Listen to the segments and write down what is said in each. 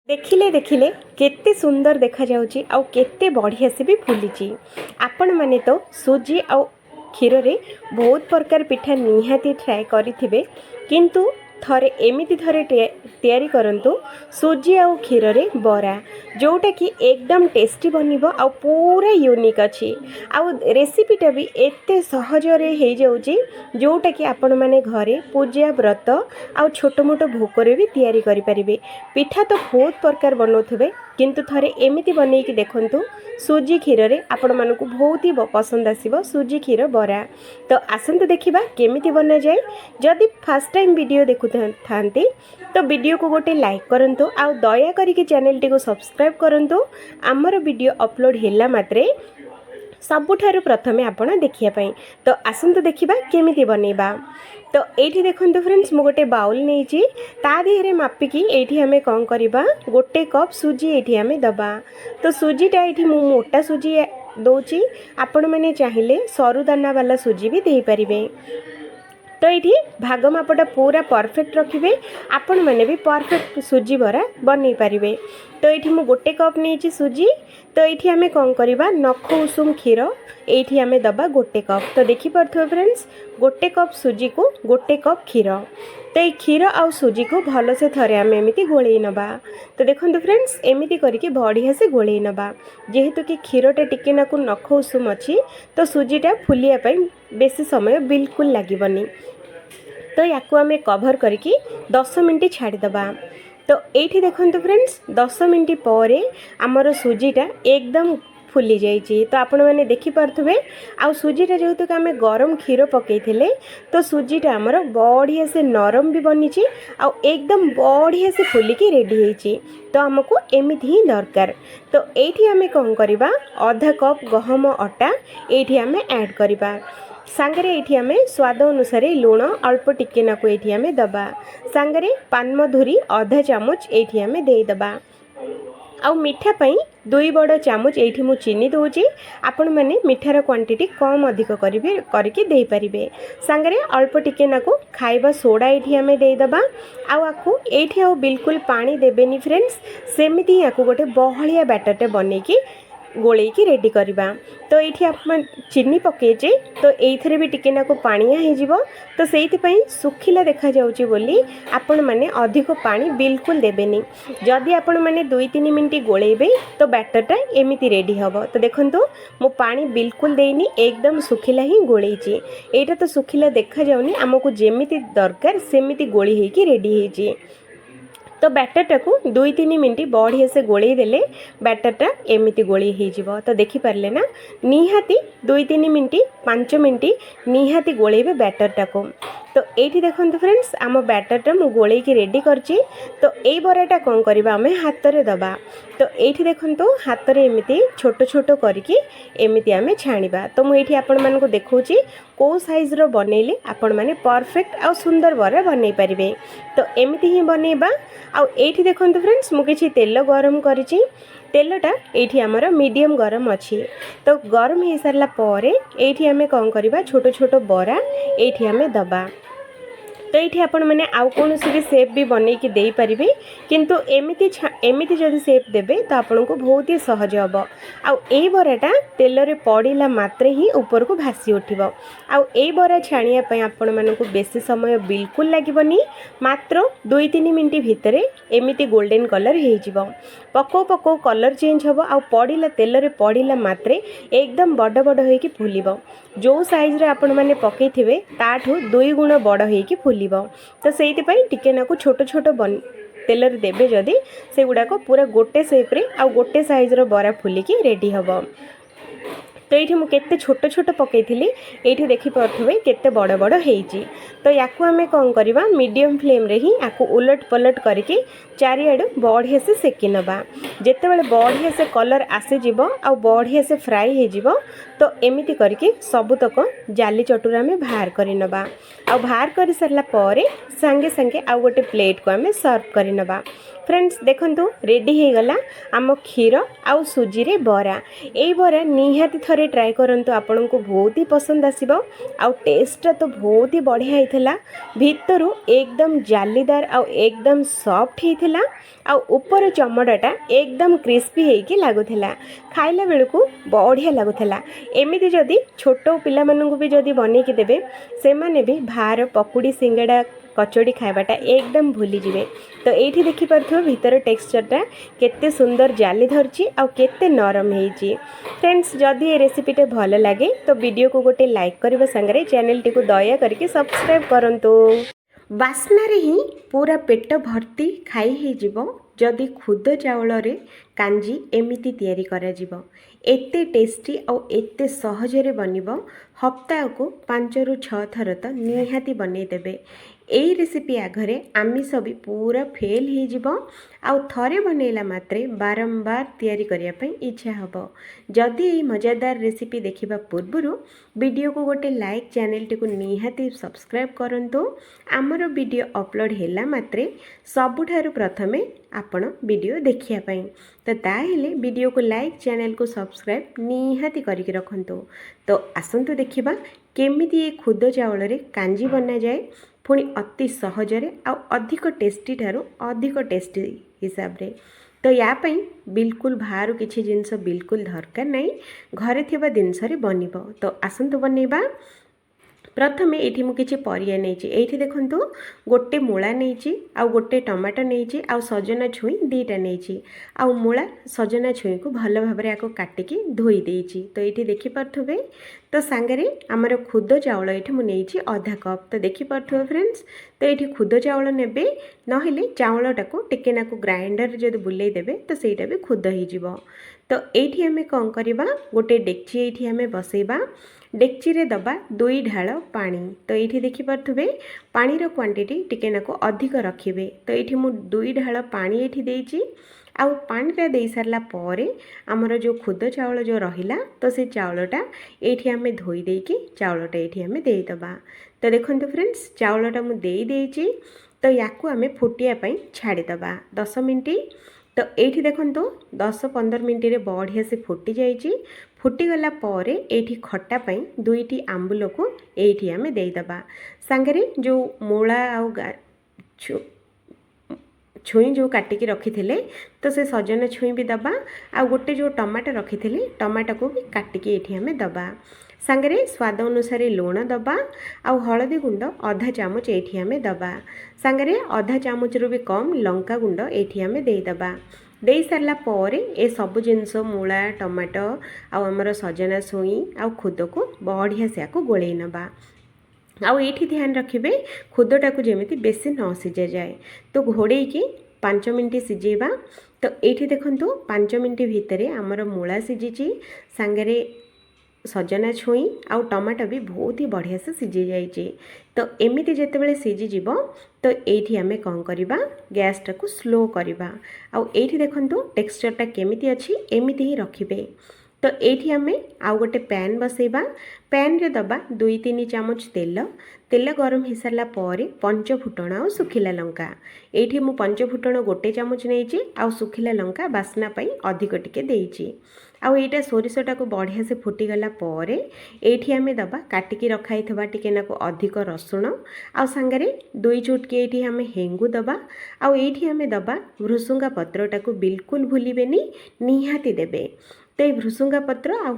देखिले देखिले केते सुंदर देखा जाउची आउ केते बढ़िया से भी फुली आपण माने तो सुजी आउ क्षीर रे बहुत प्रकार पिठा निहाती ट्राए करिथिबे किंतु थरे एमिति थरे तैयारी करंतु सुजी आउ क्षीर रे बरा जोटा कि एकदम टेस्टी बनिबो आउ पूरा यूनिक अछि आउ रेसिपीटा भी एते सहज रे हे जाउची जोटा कि आपण माने घरे पूजा व्रत आउ छोट मोट भोग रे भी तैयारी करि परिबे। पिठा तो बहुत प्रकार बनौथिबे किंतु थरे एमिति बनै कि देखंतु सुजी क्षीर रे आपण मानकु बहुत ही पसंद आसीबो सुजी क्षीर बरा। तो आसंतु देखिबा केमिति बना जाय। जदि फर्स्ट टाइम वीडियो देखु थांती तो वीडियो को गोटे लाइक करंतु आउ दया करिके चैनल टी को सब्सक्राइब करंतु। आमर वीडियो अपलोड होला मात्रे सबुठारु प्रथमे आपण देखिया पई। तो आसंतु देखिबा केमिति बनेबा। तो एठी देखंतु फ्रेंड्स मु गोटे बाउल नेइची ता देहरे मापिकी एठी हमें कौन करबा गोटे कप सुजी एठी हमें दबा। तो सुजीटा एठी मु मोटा सुजी दौची आपण माने चाहिले सरू दाना वाला सुजी भी दे परिबे। तो ये भाग मापटा पूरा परफेक्ट रखिए आपण मैंने भी परफेक्ट सुजी बरा बन पारे। तो ये मु गोटे कप नहीं सुजी। तो ये आम कौन करवा नख उषुम क्षीर ये आम दबा गोटे कप। तो देखिपे फ्रेंड्स गोटे कप सुजी को गोटे कप क्षीर। तो ये क्षीर आउ सुजी को भल से थरे आम एमती गोले नबा। तो देखो फ्रेंड्स एमती करके बढ़िया से गोले नबा जेहेतु कि क्षीरटा टिके नाकु नख उषुम अच्छी तो सुजीटा फुलिया बेसी समय बिल्कुल लगनी। तो याकू आम कभर करके 10 मिनट छाड़ीदबा। तो ये देखो फ्रेंड्स 10 मिनट पर आमर सुजीटा एकदम फुली जाइए। तो आपण मैंने देखिपे आउ सुजीटा जेहेतु कि आम गरम क्षीर पकईले तो सुजीटा आमर बढ़िया से नरम भी बनी आउ एकदम बढ़िया से फुलिकी रेडी होती। तो आमको एमती ही दरकार। तो ये आम कौन करवा आधा कप गहम अटा ये आम ऐड करवा सांगरे ये आम स्वाद अनुसार लुण अल्प टिके नाकु ये आम दबा सांगरे पानमधुरी आधा चामच ये आम देदबा। आउ मीठा पाई 2 बड़ चामच ये मु चीनी दूची आपण मैंने मीठार क्वांटिटी कम अधिक करेंगे करके दे पारे। सांगरे अल्प टिके नाकु खाइबा सोडा ये आम देदबा। आउ ये आउ बिल्कुल पानी देबेनी फ्रेंड्स सेमती याकू गोटे बहलिया बैटरटे बनईकी गोलेकी रेडी करवा। तो ये आप चीनी पकेजे तो ये भी टिके नाकु पानिया हो तो से सुखिला देखा जाउची बोली आपण मैंने अधिक पानी बिल्कुल देबेनी। जदि आपण मैंने 2-3 मिनट गोलेबे तो बैटरटा एमती रेडी हम। तो देखो मु पानी बिल्कुल देनी एकदम सुखिला ही गोलेची। एटा तो सुखिला देखा जाउनी आमको जेमिति दरकार सेमिति गोली होइकी रेडी होइची। तो बैटरटा को 2-3 मिनट बढ़िया से गोले देले बैटरटा एमती गोली हो। तो देखिपारे ना निहाती 2-3 मिनट 5 मिनट निहाती गोलेबे बैटरटा को। तो ये देखो फ्रेंड्स आम बैटरटा मु गोले की रेडी करची। तो ये बराटा कौन करवा आम हाथ में दबा। तो ये देखो हाथ में एमती छोट छोट करके एमती आम छाणीबा। तो मुझे आपण मानक देखौची को साइज रो बनैले आपण माने परफेक्ट आ सुंदर बरा बनै पारिबे। तो एमती ही बनैबा। आउ ये देखो फ्रेंड्स मु किछि तेल गरम करिछि तेलटा ये आमर मीडियम गरम अच्छी। तो गरम हो सारा पर ये आम कौन करवा छोट छोट बरा ये आम दबा। तो ये आपण मैंने आउ कौन भी सेप भी बनई कि दे पारे किंतु एमती जदि सेप देबे तो आपन को बहुत ही सहज हम। आउ ए बराटा तेल रे पड़िला मात्रे ही ऊपर को भासी उठिबो। आउ ए बरा छाणिया पई आपण मानकु बेसी समय बिल्कुल लागबनी मात्र 2-3 मिनट भितर एमती गोल्डन कलर हो जिवो। पको पको कलर चेंज हम। आउ पड़िला तेल रे पड़िला मात्रे एकदम बड़ बड़ होइकी फुलिबो। जो साइज रे आपण माने पकईथिबे ताठू 2 गुण बड़ होइकी फुलिबो। तो से टिके नाकु छोट छोट तेल देबे जदि से गुड़ाक पूरा गोटे सेप्रे आ गोटे साइज रो बरा फुलिकी रेडी हम। तो ये मुझे छोट छोट पकईली ये देखिपे केते बड़ बड़ होइची। तो याकू आम कौन करवा मीडियम फ्लेम रे ही याकू उलट पलट करके चारिआडू बढ़िया से सेकी नबा। जेतेबेले बढ़िया से कलर आसीजिव आ बढ़िया से फ्राई हो जिवो तो एमिति करके सबुतक जाली चटुरा में बाहर करि नबा। आ बाहर कर सारा पर सांगे सांगे आ गोटे प्लेट को आम सर्व करि नबा। फ्रेंड्स देखंतु रेडी हो गला आम क्षीर आउ सुजी रे बरा। ए बरा निहाती थरे ट्राए करंतु आपन को बहुत ही पसंद आसीबो। आउ टेस्ट तो बहुत ही बढ़िया होइथला भितरु एकदम जालीदार आउ एकदम सॉफ्ट होइथला। थिला आ ऊपर चमड़ाटा एकदम क्रिस्पी होइकी लागुथिला खाइला बेलू बढ़िया लगुला। एमती जदि छोट पिला मानू भी जदि बनैकी देबे से माने भी बाहर पकुड़ी सिंगड़ा कचौड़ी खाइबाटा एकदम भूली जिवे। तो ये देखिपे भीतर टेक्सचरटा केते सुंदर जाली धरची आ केते नरम होईची। फ्रेंड्स जदि ये रेसिपीटे भल लगे तो वीडियो को गोटे लाइक करबा संगे चैनल टी को दया करके सब्सक्राइब करंतु। बास्ना रे ही पूरा पेट भर्ती खाई ही जीवो जदि खुद चाउल रे कांजी एमिति तैयारी करा जीवो। एते टेस्टी और एते सहजरे बनिबो हप्ता को 5 ରୁ 6 थर तो निहाती बनै देबे। एई रेसिपी आघरे आमिष भी पूरा फेल हो जीवो आउ थरे बनैला मात्रे बारंबार तैयारी करिया पई इच्छा हबो। जदि एई मजेदार रेसिपी देखिबा पूर्वरु वीडियो को गोटे लाइक चैनल टी को निहाती सब्सक्राइब करंतु। आमर वीडियो अपलोड हैला मात्रे सबुठारु प्रथमे आपण वीडियो देखिया पई तो ताहेले वीडियो को लाइक चैनल को सब्सक्राइब निहाती करिक रखंतु। तो आसंतु देखिबा केमिति ए खुद चाउल रे कांजी बना जाए पुणी अति सहजरे आ अधिक टेस्टी ठारू अधिक टेस्टी हिसाब रे। तो या पई बिल्कुल बाहर किसी जिनस बिल्कुल दरकार नहीं घरे थिबा जिनस रे बनिबो। तो आसंतु बनेबा। प्रथमे ये मुझे परिया नहीं ये देखु गोटे मूला नहीं आउ गोटे टमाटो नहीं आउ सजना छुई दीटा नहीं आउ मूला सजना छुई को भल भाव में काटिकी धोई देइछि। तो ये देखिपे तो सांगरे आमर खुद चाउल ये मुझे आधा कप तो देखिपे फ्रेंड्स। तो ये खुद चाउल नेबे नहेले चाउलटा को टिके नाकु ग्राइंडर जब बुले देबे तो सेटा भी खुद हो। तो ये आम कौन करवा गोटे डेक्ची ये आम बसैबा डेक्ची रे दबा 2 ढाल पानी। तो ये देखिपे पानीर क्वांटिटी टिके नाकु अधिक रखिबे। तो ये मु 2 ढाल पानी ये देइछि आउ पानीटा दे सारला परे आमर जो खुद चाउल जो रहिला तो से चाउलटा ये आम धोई देकी चाउलटा ये आम देदबा। तो देखंतु फ्रेंड्स चाउलटा मु देई देइछि तो याकू आम फुटिया पई छाड़ीदबा 10 मिनिट। तो ये देखंतु 10-15 मिनट रे बढ़िया से फुटी जाइछि। फुटीगला पर ये खट्टा पाई 2टी आंबुल को ये आम देदबा सांगरे जो मूला आउ छुई जो काटिकी रखी थे तो से सजना छुई भी दबा आ गोटे जो टमाटो रखी थे टमाटो को भी काटिकी ये आम दबा सांगरे स्वाद अनुसार लुण दबा आउ हलदी गुंड आधा चामच ये आम दबा सांगरे आधा चामच रु भी कम लंका गुंड ये आम देदबा। दे सारा पर ए सब जिनस मूला टमाटो आमर सजना छुई आउ खुद को बढ़िया से आपको गोलई नबा। आउ ये ध्यान रखिए खुदटा को जमी बेसी न सीझा जाए तो घोड़े की 5 मिनट सीझेबा। तो ये देखंतु 5 मिनट भितर आमर मूला सीझी सांगरे सजना छुई आउ टमाटो भी बहुत ही बढ़िया से सीझी जाइए। तो एमिति जेतेबेले सीझी जीवो तो ये आम कौन करवा गैसटा को स्लो करवा आउ ये देखंतु टेक्सचरटा केमिति अच्छी एमिति ही रखिबे। तो ये आम आउ गोटे पैन बसैबा पैन रे दबा 2-3 चामच तेल गरम हो सारा पर 5 फुटण आउ सुखिला लंका ये मु 5 फुटण गोटे चामच नहीं आउ सुखिला लंका बास्ना पाई अधिक टिके देइछि। आउ एटा सोरिषटा को बढ़िया से फुटीगला पर ये आम दबा काटिकी रखाई टिके नाकु अधिक रसुण आउ सांगरे 2 चुटकी ये आम हेंगू दबा आउ ये आम दबा भृसुंगा पत्रटा को बिल्कुल भूलिबेनी निहाती देबे। तो ये भृसुंगा पत्र आ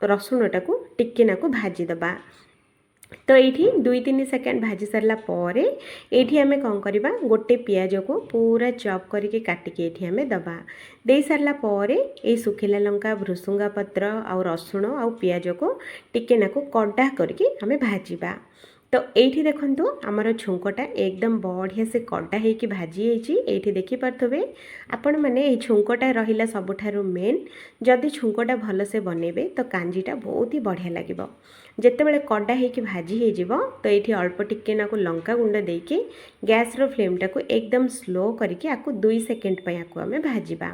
रसुणटा को टिके नाकु भाजी दबा। तो ये 2-3 सेकेंड भाजी सारा पर ये आम कौन करवा गोटे पियाज को पूरा चॉप करके काटिकी ये आम दबा। दे सारा पर ये सुखिला लंका भृसुंगा पत्र आ रसुण आ पियाज को टिके नाकु कड़ा करके आम भाजवा। तो ये देखंतु आमर छुंकटा एकदम बढ़िया से कड़ा होगी भाजी ये देखिपे आपण मैंने ये छुंकटा रहिला सबुठारु मेन। जदि छुंकटा भल से बनइबे तो कांजीटा बहुत ही बढ़िया लगे। जितेबाला कड़ा होगी भाजी हो तो ये अल्प टिके नाकु लंका गुंड देके गैस रो फ्लेमटा को एकदम स्लो करके आपको 2 सेकेंड पे आपको आम भाजवा।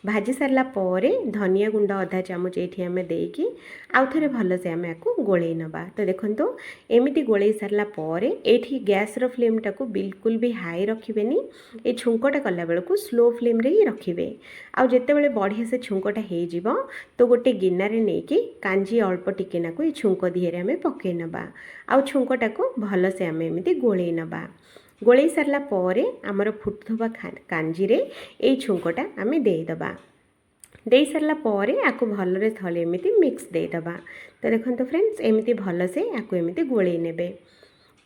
भाजी सारा पर धनिया गुंड आधा चामच ये आम देकी आउ थे भल से आम आपको गोलई नवा। तो देखो एमती गोलई सारा पर ये गैस रो फ्लेमटा को बिल्कुल भी हाई रखिबेनी ये छुंकटा कला बेलू स्लो फ्लेम रे ही रखिबे। आउ जेतेबेले बढ़िया से छुंकटा हो जिवो तो गोटे गिनारे नेकी कांजी अल्प टिके नाकु ये छुंक दिहरे आम पकई नवा आउ छुंकटा को भल से आम एमती गोलई नवा। गोलई सारा पर आमर फुटुवा कांजी रे एई छुंकटा आमे देदबा दे सारा पर आपको भलरे थले एमती मिक्स देदबा। तो देखो फ्रेंड्स एमती भलसे आपको एमती गोलई नेबे।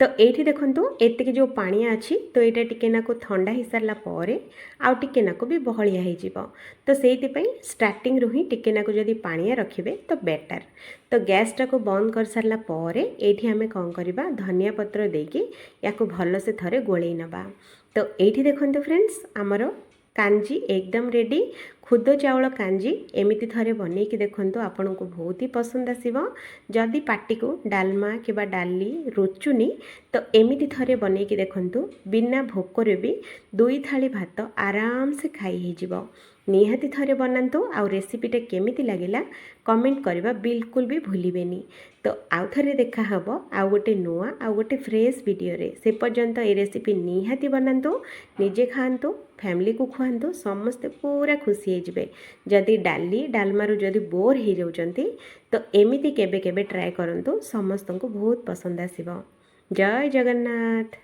तो ये देखु एतिक जो पानिया अच्छी तो यहाँ टिकेनाकु ठंडा हो सारा पर आउ टिकेनाकु भी बहलिया हो तो से स्टार्टिंग रू ही टिकेनाकु जदि पानिया रखिए तो बेटर। तो गैस टाको बंद कर सारा पर ये आम कौन करवा धनिया पत्र देकी या भल से थरे गोलई नवा। तो ये देखो फ्रेंड्स आमर कांजी एकदम रेडी खुद चाउल कांजी एमिति थरे बनैकी देखंतु आपन को बहुत ही पसंद आसीबो। जदि पार्टी को डालमा कि डाली रुचुनी तो एमिति थरे बनैकी देखंतु बिना भोकरे भी 2 थाली भात आराम से खाई हो जिवो। निहाती थरे बनातु आउ रेसिपीटा केमिति लागिला कमेंट करबा बिल्कुल भी भूलिबेनी। तो आउ थरे देखा हबो आउ गोटे नुआ आउ गोटे फ्रेश वीडियो रे। से पर्यंत ए रेसिपी निहाती बनातु निजे खातु फैमिली को खुआतु समस्ते पूरा खुशी हो जाए। जदि डाली डालमारू जदि बोर हो जाउचंती तो एमिति केबे केबे ट्राए करंतु समस्त को बहुत पसंद आसीबो। जय जगन्नाथ।